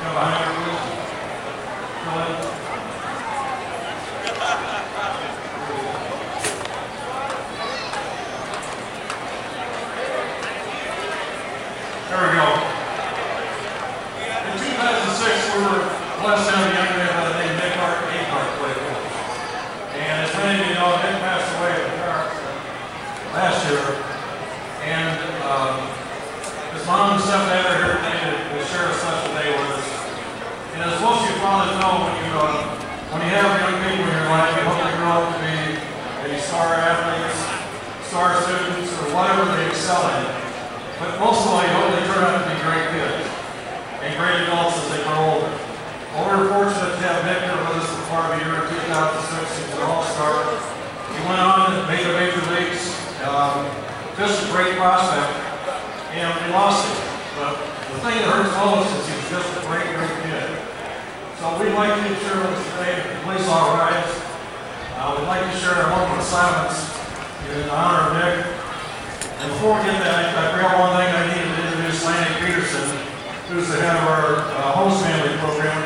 Come behind her, please. Come on. There we go. In 2006, we were blessed to have a young man by the name of Adenhart play with us. And as many of you know, Nick passed away at the car last year. And his mom and stepdad are here today to share a special day with us. And as most of you fathers know, when you have young people in your life, you hope they grow up to be star athletes, star students, or whatever they excel in. But most of all, you hope they turn out to be great kids and great adults as they grow older. Well, we're fortunate to have Nick here with us for part of the year in 2006. He was an all-star. He went on and made the major leagues. Just a great prospect. And we lost him. But the thing that hurts most is he was just a great, great kid. So we'd like you to share with us today, please all rise. We'd like to share a moment of silence in honor of Nick. And before we get that, I forgot one thing. I needed to introduce Lanny Peterson, who's the head of our host family program.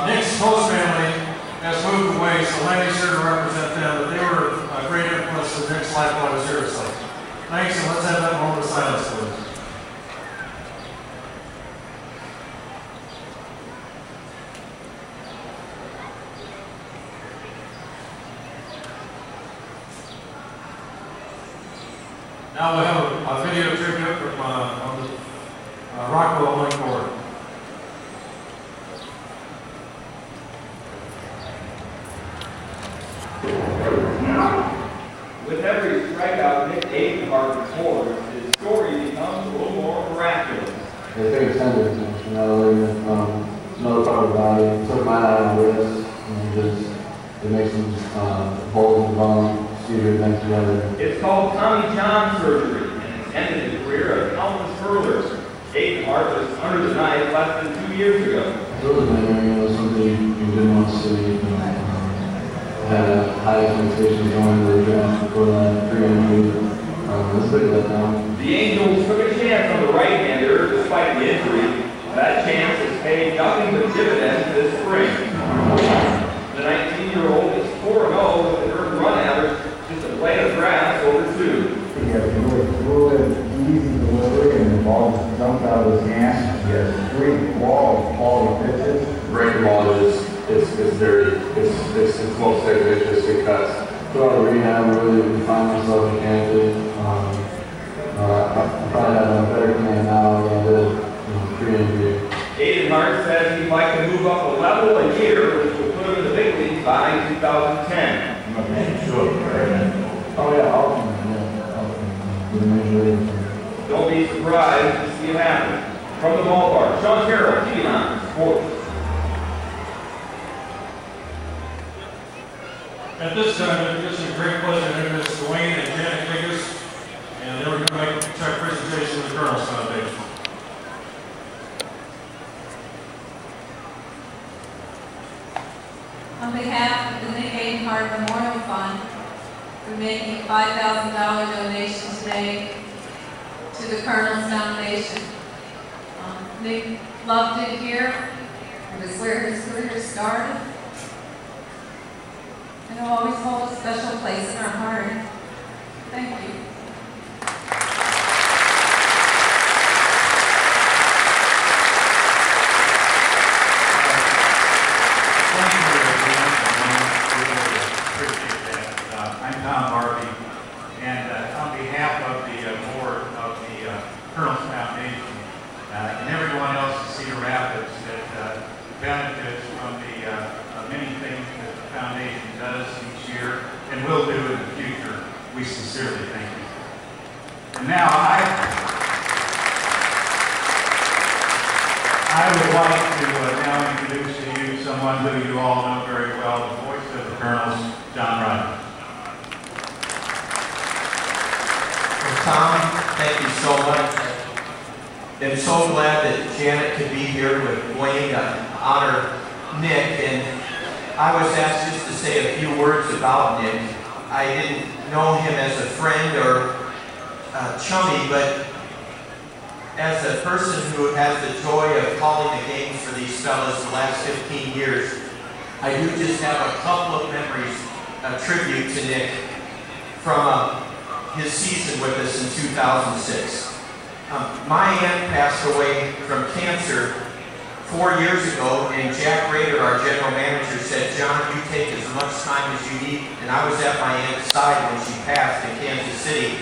Nick's host family has moved away, so Lanny's here to represent them, but they were a great influence in Nick's life while I was here. So thanks, and let's have that moment of silence, please. Now we have a video tribute from on the Rockwell Link Board. With every strikeout Nick Adenhart records, his story becomes a little more miraculous. They take attendance, another part of the body. Took my eye on the wrist, and it makes them bold and fun. Event together. It's called Tommy John surgery, and it's ended the career of countless hurlers. Adenhart was under the knife less than 2 years ago. It was something you didn't want to see. Had high expectations going to the draft before that pre-injury. Let's look at that now. The Angels took a chance on the right-hander despite the injury. That chance has paid nothing but dividends this spring. The 19-year-old is 4-0 with an earned run average just a blade of grass over 2. He has really fluid, easy delivery, and the ball just dumps out of his hands. He has great quality pitches. Breaking ball is dirty. It's most vicious. It cuts. Throughout the rehab, I really refined myself mechanically. I probably have a better command now than I did pre-injury. Adenhart says he'd like to move up a level a year, which will put him in the big leagues by 2010. Sure. Oh yeah, Don't be surprised to see it happen. From the ballpark, Sean Carroll, TV9 Sports. At this time, it's a great pleasure to introduce Dwayne and Janet Biggers, and they were going to make a check presentation to the Kernels Foundation. On behalf of the Nick Adenhart Memorial Fund, we're making a $5,000 donation today to the Kernels Foundation. Nick loved it here. It was where his career started. And it'll always hold a special place in our heart. Thank you. Kernels Foundation and everyone else in Cedar Rapids that benefits from the many things that the foundation does each year and will do in the future. We sincerely thank you. And now I would like to now introduce to you someone who you all know very well, the voice of the Kernels, John Rogers. Well, Tom, thank you so much. I'm so glad that Janet could be here with Blaine to honor Nick. And I was asked just to say a few words about Nick. I didn't know him as a friend or chummy, but as a person who has the joy of calling the games for these fellas the last 15 years, I do just have a couple of memories, a tribute to Nick from his season with us in 2006. My aunt passed away from cancer 4 years ago, and Jack Rader, our general manager, said, "John, you take as much time as you need." And I was at my aunt's side when she passed in Kansas City.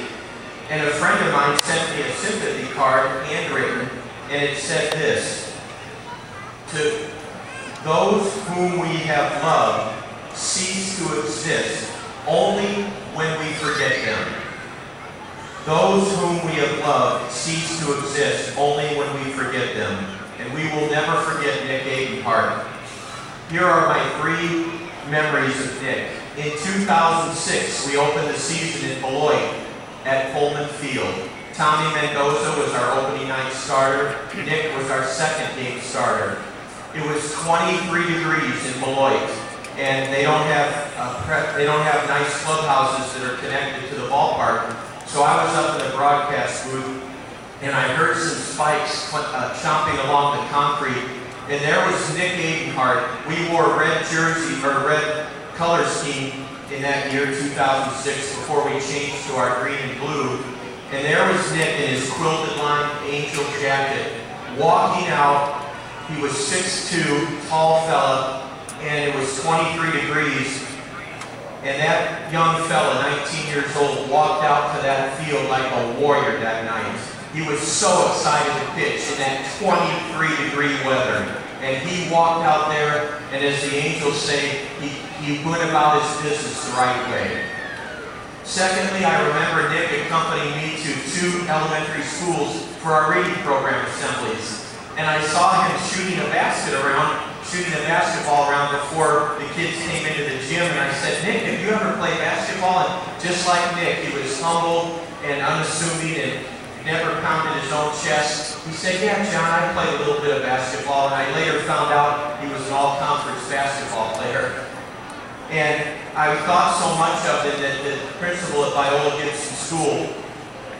And a friend of mine sent me a sympathy card, handwritten, and it said this: "To those whom we have loved cease to exist only when we forget them. Those whom we have loved cease to exist only when we forget them." And we will never forget Nick Adenhart. Here are my 3 memories of Nick. In 2006, we opened the season in Beloit at Pullman Field. Tommy Mendoza was our opening night starter. Nick was our second game starter. It was 23 degrees in Beloit, and they don't have nice clubhouses that are connected to the ballpark. So I was up in the broadcast booth, and I heard some spikes chomping along the concrete, and there was Nick Adenhart. We wore red jersey or red color scheme in that year, 2006, before we changed to our green and blue. And there was Nick in his quilted line angel jacket, walking out. He was 6'2", tall fella, and it was 23 degrees. And that young fella, 19 years old, walked out to that field like a warrior that night. He was so excited to pitch in that 23-degree weather. And he walked out there, and as the Angels say, he went about his business the right way. Secondly, I remember Nick accompanying me to 2 elementary schools for our reading program assemblies. And I saw him shooting a basketball around before the kids came into the gym. And I said, "Nick, have you ever played basketball?" And just like Nick, he was humble and unassuming and never pounded his own chest. He said, "Yeah, John, I played a little bit of basketball." And I later found out he was an all-conference basketball player. And I thought so much of it that the principal at Viola Gibson School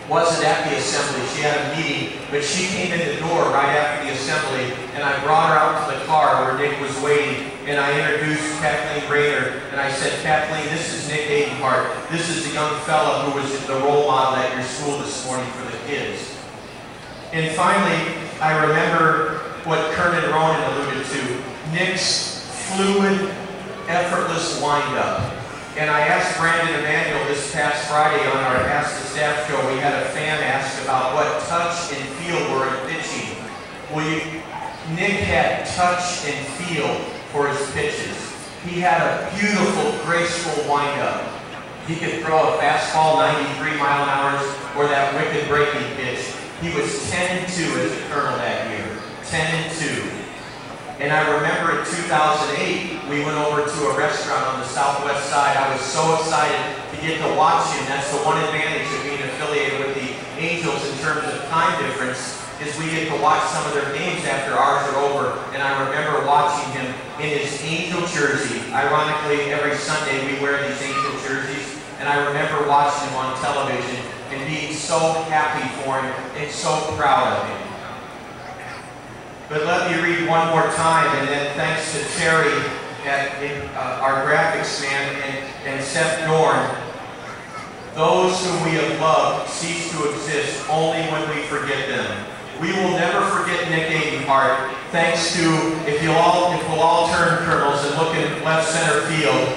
wasn't at the assembly. She had a meeting, but she came in the door right after the assembly, and I brought her out to the car where Nick was waiting, and I introduced Kathleen Rayner, and I said, "Kathleen, this is Nick Adenhart. This is the young fella who was the role model at your school this morning for the kids." And finally, I remember what Kernan Ronan alluded to, Nick's fluid, effortless wind-up. And I asked Brandon Emanuel this past Friday on our Ask the Staff show, we had a fan ask about what touch and feel were in pitching. Well, Nick had touch and feel for his pitches. He had a beautiful, graceful wind-up. He could throw a fastball 93 mile an hour or that wicked breaking pitch. He was 10-2 as a Colonel that year, 10-2. And I remember in 2008, we went over to a restaurant on the southwest side. I was so excited to get to watch him. That's the one advantage of being affiliated with the Angels in terms of time difference, is we get to watch some of their games after ours are over. And I remember watching him in his Angel jersey. Ironically, every Sunday we wear these Angel jerseys. And I remember watching him on television and being so happy for him and so proud of him. But let me read one more time, and then thanks to Terry, our graphics man, and Seth Dorn. Those whom we have loved cease to exist only when we forget them. We will never forget Nick Adenhart. Thanks to, if we'll all turn Kernels and look in left center field.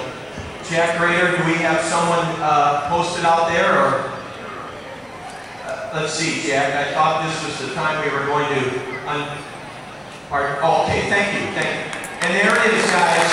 Jack Rader, do we have someone posted out there? Or let's see, Jack. I thought this was the time we were going to. Okay, thank you. And there it is, guys.